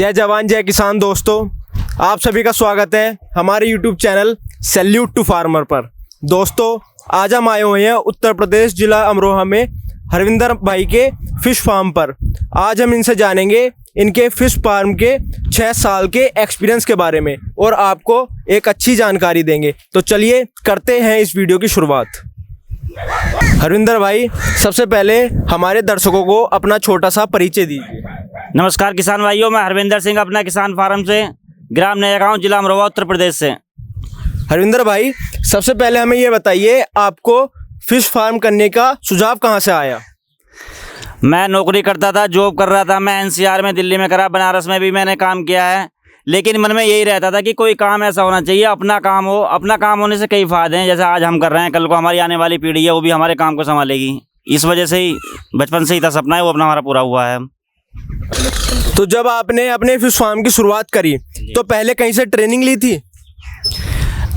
जय जवान जय किसान दोस्तों, आप सभी का स्वागत है हमारे YouTube channel salute to farmer पर। दोस्तों, आज हम आए हुए हैं उत्तर प्रदेश जिला अमरोहा में हरविंदर भाई के फ़िश फार्म पर। आज हम इनसे जानेंगे इनके फ़िश फार्म के 6 साल के एक्सपीरियंस के बारे में और आपको एक अच्छी जानकारी देंगे। तो चलिए करते हैं इस वीडियो की शुरुआत। हरविंदर भाई, सबसे पहले हमारे दर्शकों को अपना छोटा सा परिचय दीजिए। नमस्कार किसान भाइयों, मैं हरविंदर सिंह अपना किसान फार्म से, ग्राम नया गाँव, जिला अमरोहा, उत्तर प्रदेश से। हरविंदर भाई, सबसे पहले हमें ये बताइए, आपको फिश फार्म करने का सुझाव कहाँ से आया? मैं नौकरी करता था, जॉब कर रहा था। मैं एनसीआर में दिल्ली में करा, बनारस में भी मैंने काम किया है, लेकिन मन में यही रहता था कि कोई काम ऐसा होना चाहिए, अपना काम हो। अपना काम होने से कई फायदे हैं, जैसे आज हम कर रहे हैं, कल को हमारी आने वाली पीढ़ी है वो भी हमारे काम को संभालेगी। इस वजह से ही बचपन से ही था सपना है, वो अपना हमारा पूरा हुआ है। तो जब आपने अपने फिश फार्म की शुरुआत करी तो पहले कहीं से ट्रेनिंग ली थी?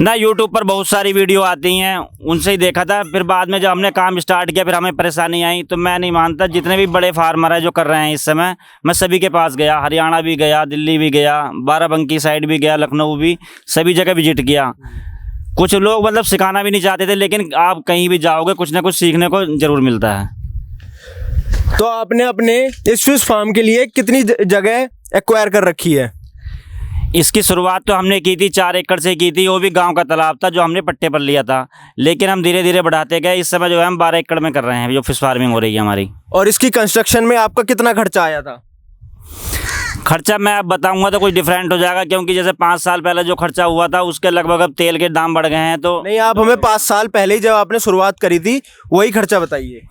ना, यूट्यूब पर बहुत सारी वीडियो आती हैं, उनसे ही देखा था। फिर बाद में जब हमने काम स्टार्ट किया, फिर हमें परेशानी आई। तो मैं नहीं मानता, जितने भी बड़े फार्मर हैं जो कर रहे हैं इस समय, मैं सभी के पास गया। हरियाणा भी गया, दिल्ली भी गया, बाराबंकी साइड भी गया, लखनऊ भी, सभी जगह विजिट किया। कुछ लोग मतलब सिखाना भी नहीं चाहते थे, लेकिन आप कहीं भी जाओगे कुछ ना कुछ सीखने को ज़रूर मिलता है। तो आपने अपने इस फिश फार्म के लिए कितनी जगह एक्वायर कर रखी है? इसकी शुरुआत तो हमने की थी 4 एकड़ से की थी, वो भी गांव का तालाब था जो हमने पट्टे पर लिया था, लेकिन हम धीरे धीरे बढ़ाते गए। इस समय जो है हम 12 एकड़ में कर रहे हैं, जो फिश फार्मिंग हो रही है हमारी। और इसकी कंस्ट्रक्शन में आपका कितना खर्चा आया था? खर्चा मैं अब बताऊंगा तो कुछ डिफरेंट हो जाएगा, क्योंकि जैसे 5 साल पहले जो खर्चा हुआ था उसके लगभग अब तेल के दाम बढ़ गए हैं। तो नहीं, आप हमें 5 साल पहले ही जब आपने शुरुआत करी थी वही खर्चा बताइए।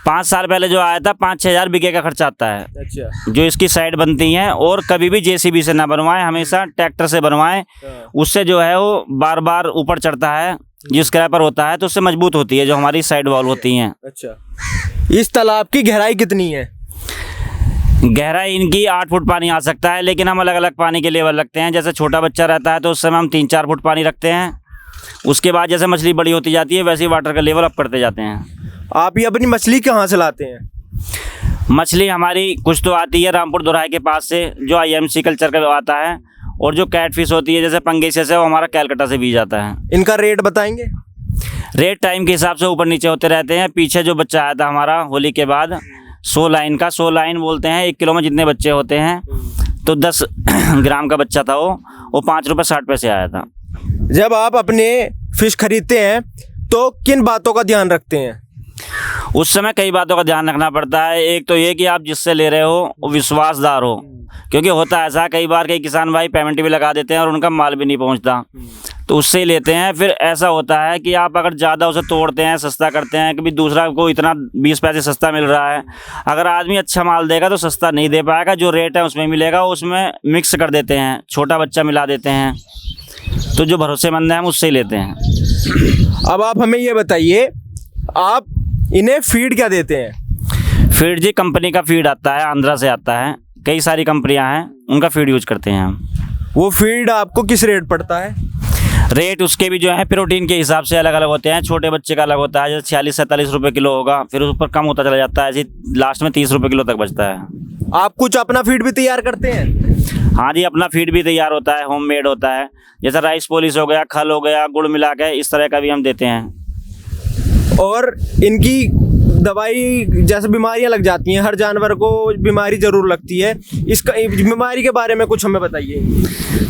5 साल पहले जो आया था 5-6 हज़ार बीघे का खर्चा आता है। अच्छा। जो इसकी साइड बनती हैं, और कभी भी जेसीबी से ना बनवाएं, हमेशा ट्रैक्टर से बनवाएं। उससे जो है वो बार बार ऊपर चढ़ता है, जो स्क्रैपर होता है, तो उससे मजबूत होती है जो हमारी साइड वॉल होती हैं। अच्छा, इस तालाब की गहराई कितनी है? गहराई इनकी 8 फुट पानी आ सकता है, लेकिन हम अलग अलग पानी के लेवल रखते हैं। जैसे छोटा बच्चा रहता है तो उस समय हम 3-4 फुट पानी रखते हैं। उसके बाद जैसे मछली बड़ी होती जाती है वैसे ही वाटर का लेवल अप करते जाते हैं। आप ये अपनी मछली कहाँ से लाते हैं? मछली हमारी कुछ तो आती है रामपुर दोराहे के पास से, जो IMC कल्चर का आता है, और जो कैट फिश होती है जैसे पंगेसिया से, वो हमारा कैलकाटा से भी जाता है। इनका रेट बताएंगे? रेट टाइम के हिसाब से ऊपर नीचे होते रहते हैं। पीछे जो बच्चा आया था हमारा होली के बाद, 100 लाइन का, 100 लाइन बोलते हैं 1 किलो में जितने बच्चे होते हैं, तो 10 ग्राम का बच्चा था वो 5 रुपये 60 पैसे आया था। जब आप अपने फिश खरीदते हैं तो किन बातों का ध्यान रखते हैं? उस समय कई बातों का ध्यान रखना पड़ता है। एक तो ये कि आप जिससे ले रहे हो वो विश्वासदार हो, क्योंकि होता है ऐसा कई बार, कई किसान भाई पेमेंट भी लगा देते हैं और उनका माल भी नहीं पहुंचता, तो उससे ही लेते हैं। फिर ऐसा होता है कि आप अगर ज़्यादा उसे तोड़ते हैं, सस्ता करते हैं, कभी दूसरा को इतना 20 पैसे सस्ता मिल रहा है, अगर आदमी अच्छा माल देगा तो सस्ता नहीं दे पाएगा। जो रेट है उसमें मिलेगा, उसमें मिक्स कर देते हैं, छोटा बच्चा मिला देते हैं। तो जो भरोसेमंद है हम उससे ही लेते हैं। अब आप हमें ये बताइए, आप इन्हें फीड क्या देते हैं? फीड जी कंपनी का फीड आता है, आंध्रा से आता है, कई सारी कंपनियां हैं, उनका फीड यूज करते हैं हम। वो फीड आपको किस रेट पड़ता है? रेट उसके भी जो है प्रोटीन के हिसाब से अलग अलग होते हैं। छोटे बच्चे का अलग होता है, जैसे 46-47 रुपये किलो होगा, फिर उस पर कम होता चला जाता है, ऐसे लास्ट में 30 रुपये किलो तक बचता है। आप कुछ अपना फीड भी तैयार करते हैं? हाँ जी, अपना फीड भी तैयार होता है, होममेड होता है। जैसे राइस पॉलिश हो गया, खल हो गया, गुड़ मिला के, इस तरह का भी हम देते हैं। और इनकी दवाई, जैसे बीमारियां लग जाती हैं, हर जानवर को बीमारी जरूर लगती है, इसका बीमारी के बारे में कुछ हमें बताइए।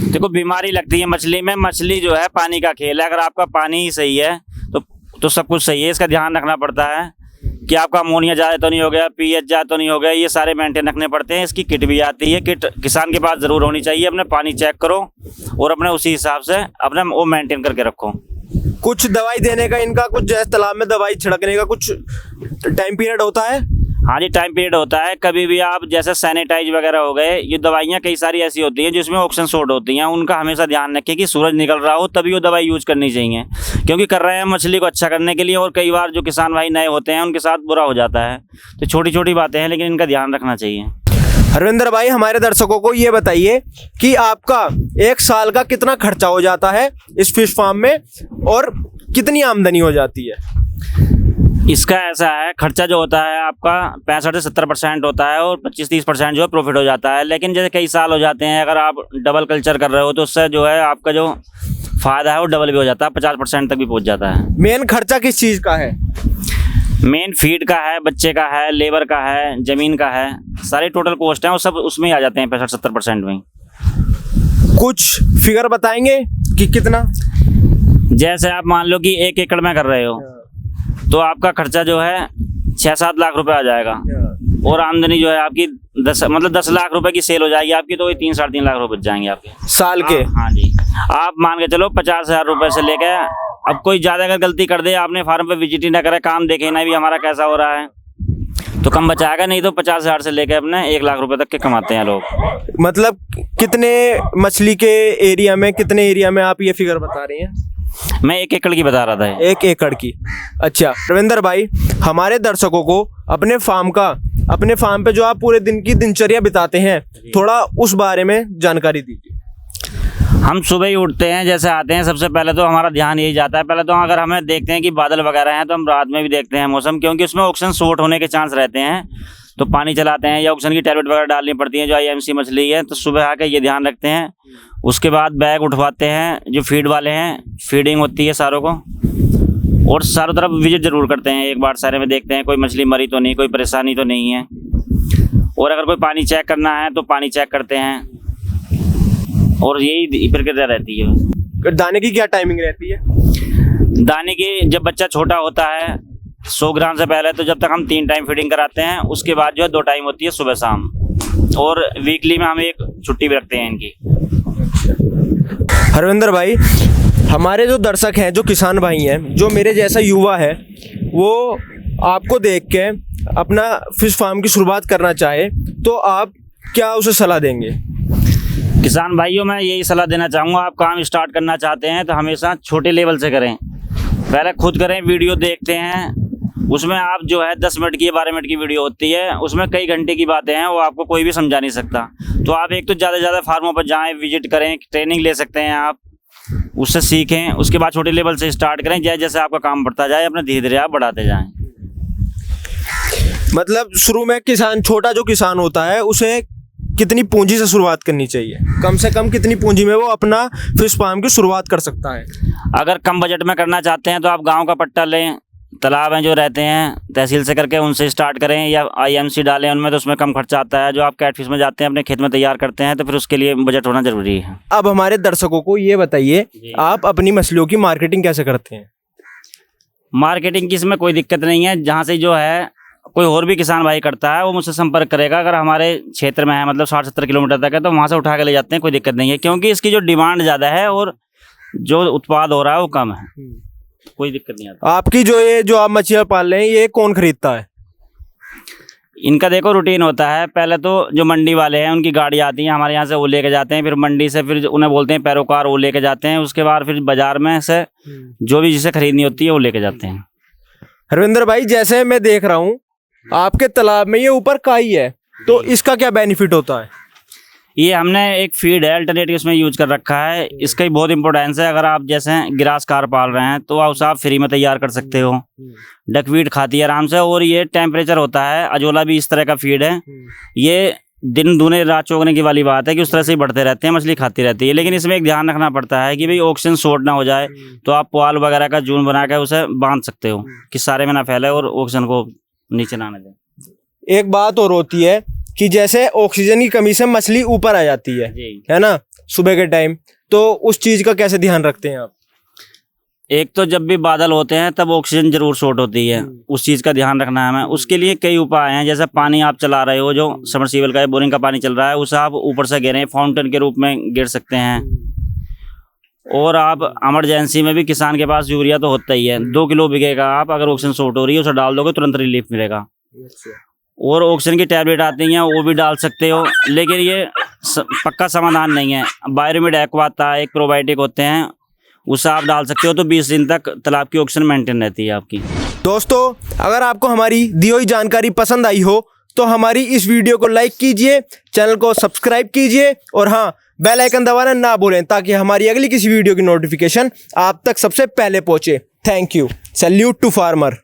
देखो, बीमारी लगती है मछली में। मछली जो है पानी का खेल है, अगर आपका पानी ही सही है तो सब कुछ सही है। इसका ध्यान रखना पड़ता है कि आपका अमोनिया ज़्यादा तो नहीं हो गया, pH ज़्यादा तो नहीं हो गया, ये सारे मेंटेन रखने पड़ते हैं। इसकी किट भी आती है, किट किसान के पास ज़रूर होनी चाहिए। अपने पानी चेक करो और अपने उसी हिसाब से अपने वो मेंटेन करके रखो। कुछ दवाई देने का इनका, कुछ जैसे तालाब में दवाई छिड़कने का कुछ टाइम पीरियड होता है? हाँ जी, टाइम पीरियड होता है। कभी भी आप जैसे सैनिटाइज वगैरह हो गए, ये दवाइयाँ कई सारी ऐसी होती हैं जिसमें ऑक्सीजन शॉर्ट होती हैं, उनका हमेशा ध्यान रखें कि सूरज निकल रहा हो तभी वो दवाई यूज करनी चाहिए, क्योंकि कर रहे हैं मछली को अच्छा करने के लिए। और कई बार जो किसान भाई नए होते हैं उनके साथ बुरा हो जाता है। तो छोटी छोटी बातें हैं, लेकिन इनका ध्यान रखना चाहिए। हरविंदर भाई, हमारे दर्शकों को ये बताइए कि आपका 1 साल का कितना खर्चा हो जाता है इस फिश फार्म में और कितनी आमदनी हो जाती है? इसका ऐसा है, खर्चा जो होता है आपका 65 से 70% होता है और 25-30% जो है प्रॉफिट हो जाता है। लेकिन जैसे कई साल हो जाते हैं, अगर आप डबल कल्चर कर रहे हो तो उससे जो है आपका जो फ़ायदा है वो डबल भी हो जाता है, 50% तक भी पहुंच जाता है। मेन खर्चा किस चीज़ का है? मेन फीड का है, बच्चे का है, लेबर का है, ज़मीन का है, सारे टोटल कॉस्ट हैं वो सब उसमें ही आ जाते हैं 65-70% में। कुछ फिगर बताएंगे कि कितना? जैसे आप मान लो कि 1 एकड़ में कर रहे हो तो आपका खर्चा जो है 6-7 लाख रुपए आ जाएगा और आमदनी जो है आपकी 10 लाख रुपए की सेल हो जाएगी आपकी, तो ये 3-3.5 लाख रुपए बच जाएंगे आपके साल के। हाँ जी, आप मान के चलो 50,000 रुपए से लेके, अब कोई ज़्यादा अगर गलती कर दे, आपने फार्म पे विजिट ही ना करे, काम देखे ना भी हमारा कैसा हो रहा है, तो कम बचाएगा। नहीं तो 50,000 से लेके अपने 1 लाख रुपए तक के कमाते हैं लोग। मतलब कितने मछली के एरिया में, कितने एरिया में आप ये फिगर बता रही हैं? मैं 1 एकड़ की बता रहा था। 1 एकड़ की। अच्छा रविंदर भाई, हमारे दर्शकों को अपने फार्म पे जो आप पूरे दिन की दिनचर्या बिताते हैं, थोड़ा उस बारे में जानकारी दीजिए। हम सुबह ही उठते हैं, जैसे आते हैं सबसे पहले तो हमारा ध्यान यही जाता है, पहले तो अगर हमें देखते हैं कि बादल वगैरह हैं तो हम रात में भी देखते हैं मौसम, क्योंकि उसमें ऑक्सीजन शॉर्ट होने के चांस रहते हैं, तो पानी चलाते हैं या ऑक्सीजन की टैबलेट वगैरह डालनी पड़ती है जो IMC मछली है, तो सुबह आकर ये ध्यान रखते हैं। उसके बाद बैग उठवाते हैं, जो फीड वाले हैं, फीडिंग होती है सारों को, और चारों तरफ विजिट जरूर करते हैं, एक बार सारे में देखते हैं कोई मछली मरी तो नहीं, कोई परेशानी तो नहीं है, और अगर कोई पानी चेक करना है तो पानी चेक करते हैं, और यही प्रक्रिया रहती है। दाने की क्या टाइमिंग रहती है? दाने की जब बच्चा छोटा होता है 100 ग्राम से पहले, तो जब तक हम 3 टाइम फीडिंग कराते हैं, उसके बाद जो है 2 टाइम होती है, सुबह शाम, और वीकली में हम एक छुट्टी भी रखते हैं इनकी। हरविंदर भाई, हमारे जो दर्शक हैं, जो किसान भाई हैं, जो मेरे जैसा युवा है, वो आपको देख के अपना फिश फार्म की शुरुआत करना चाहे तो आप क्या उसे सलाह देंगे? किसान भाइयों, मैं यही सलाह देना चाहूँगा, आप काम स्टार्ट करना चाहते हैं तो हमेशा छोटे लेवल से करें, पहले खुद करें, वीडियो देखते हैं, उसमें आप जो है 10 मिनट की 12 मिनट की वीडियो होती है, उसमें कई घंटे की बातें हैं, वो आपको कोई भी समझा नहीं सकता। तो आप एक तो ज़्यादा से ज़्यादा फार्मों पर जाएं, विजिट करें, ट्रेनिंग ले सकते हैं आप, उससे सीखें, उसके बाद छोटे लेवल से स्टार्ट करें, जैसे जैसे आपका काम बढ़ता जाए अपना धीरे धीरे आप बढ़ाते जाएं। मतलब शुरू में छोटा जो किसान होता है उसे कितनी पूंजी से शुरुआत करनी चाहिए? कम से कम कितनी पूंजी में वो अपना फिश फार्म की शुरुआत कर सकता है? अगर कम बजट में करना चाहते हैं तो आप गांव का पट्टा लें, तालाब हैं जो रहते हैं तहसील से करके उनसे स्टार्ट करें, या IMC डालें उनमें, तो उसमें कम खर्चा आता है। जो आप कैटफिश में जाते हैं अपने खेत में तैयार करते हैं, तो फिर उसके लिए बजट होना जरूरी है। अब हमारे दर्शकों को ये बताइए, आप अपनी मछलियों की मार्केटिंग कैसे करते हैं? मार्केटिंग की इसमें कोई दिक्कत नहीं है, जहाँ से जो है कोई और भी किसान भाई करता है वो मुझसे संपर्क करेगा, अगर हमारे क्षेत्र में है, मतलब 60-70 किलोमीटर तक है, तो वहाँ से उठा के ले जाते हैं, कोई दिक्कत नहीं है, क्योंकि इसकी जो डिमांड ज़्यादा है और जो उत्पाद हो रहा है वो कम है, कोई दिक्कत नहीं आता। आपकी जो आप मछलियाँ पाल रहे हैं, ये कौन खरीदता है? इनका देखो रूटीन होता है, पहले तो जो मंडी वाले हैं उनकी गाड़ी आती है हमारे यहाँ से, वो लेके जाते हैं, फिर मंडी से फिर उन्हें बोलते हैं पैरोकार, वो लेके जाते हैं, उसके बाद फिर बाजार में से जो भी जिसे खरीदनी होती है वो लेके जाते हैं। हरविंदर भाई, जैसे मैं देख रहा हूँ आपके तालाब में ये ऊपर काई है, तो इसका क्या बेनिफिट होता है? ये हमने एक फीड है अल्टरनेटिव इसमें यूज कर रखा है, इसका ही बहुत इंपॉर्टेंस है। अगर आप जैसे गिरास कार पाल रहे हैं तो उसे आप फ्री में तैयार कर सकते हो, डकवीट खाती है आराम से, और ये टेम्परेचर होता है, अजोला भी इस तरह का फीड है, ये दिन दूने रात चौगने की वाली बात है कि उस तरह से ही बढ़ते रहते हैं, मछली खाती रहती है। लेकिन इसमें एक ध्यान रखना पड़ता है कि भाई ऑक्सीजन शॉर्ट ना हो जाए, तो आप पुआल वगैरह का जून बना कर उसे बांध सकते हो कि सारे में ना फैले और ऑक्सीजन को नीचे ना आने दें। एक बात और होती है कि जैसे ऑक्सीजन की कमी से मछली ऊपर आ जाती है ना, सुबह के टाइम, तो उस चीज का कैसे ध्यान रखते हैं आप? एक तो जब भी बादल होते हैं तब ऑक्सीजन जरूर शॉर्ट होती है, उस चीज़ का ध्यान रखना है हमें। उसके लिए कई उपाय हैं, जैसे पानी आप चला रहे हो, जो सबमर्सिबल का बोरिंग का पानी चल रहा है, उसे आप ऊपर से गिरें, फाउंटेन के रूप में गिर सकते हैं। और आप इमरजेंसी में भी किसान के पास यूरिया तो होता ही है, 2 किलो बिकेगा, आप अगर ऑक्सीजन शॉर्ट हो रही है उसे डाल दोगे तुरंत रिलीफ मिलेगा। और ऑक्सीजन की टैबलेट आती हैं वो भी डाल सकते हो, लेकिन ये पक्का समाधान नहीं है। बायोरिमिड एक्वा आता है, एक प्रोबायोटिक होते हैं, उसे आप डाल सकते हो, तो 20 दिन तक तालाब की ऑक्सीजन मेंटेन रहती है आपकी। दोस्तों, अगर आपको हमारी दी हुई जानकारी पसंद आई हो तो हमारी इस वीडियो को लाइक कीजिए, चैनल को सब्सक्राइब कीजिए, और हाँ, बेल आइकन दबाना ना भूलें ताकि हमारी अगली किसी वीडियो की नोटिफिकेशन आप तक सबसे पहले पहुंचे। Thank you. Salute to farmer.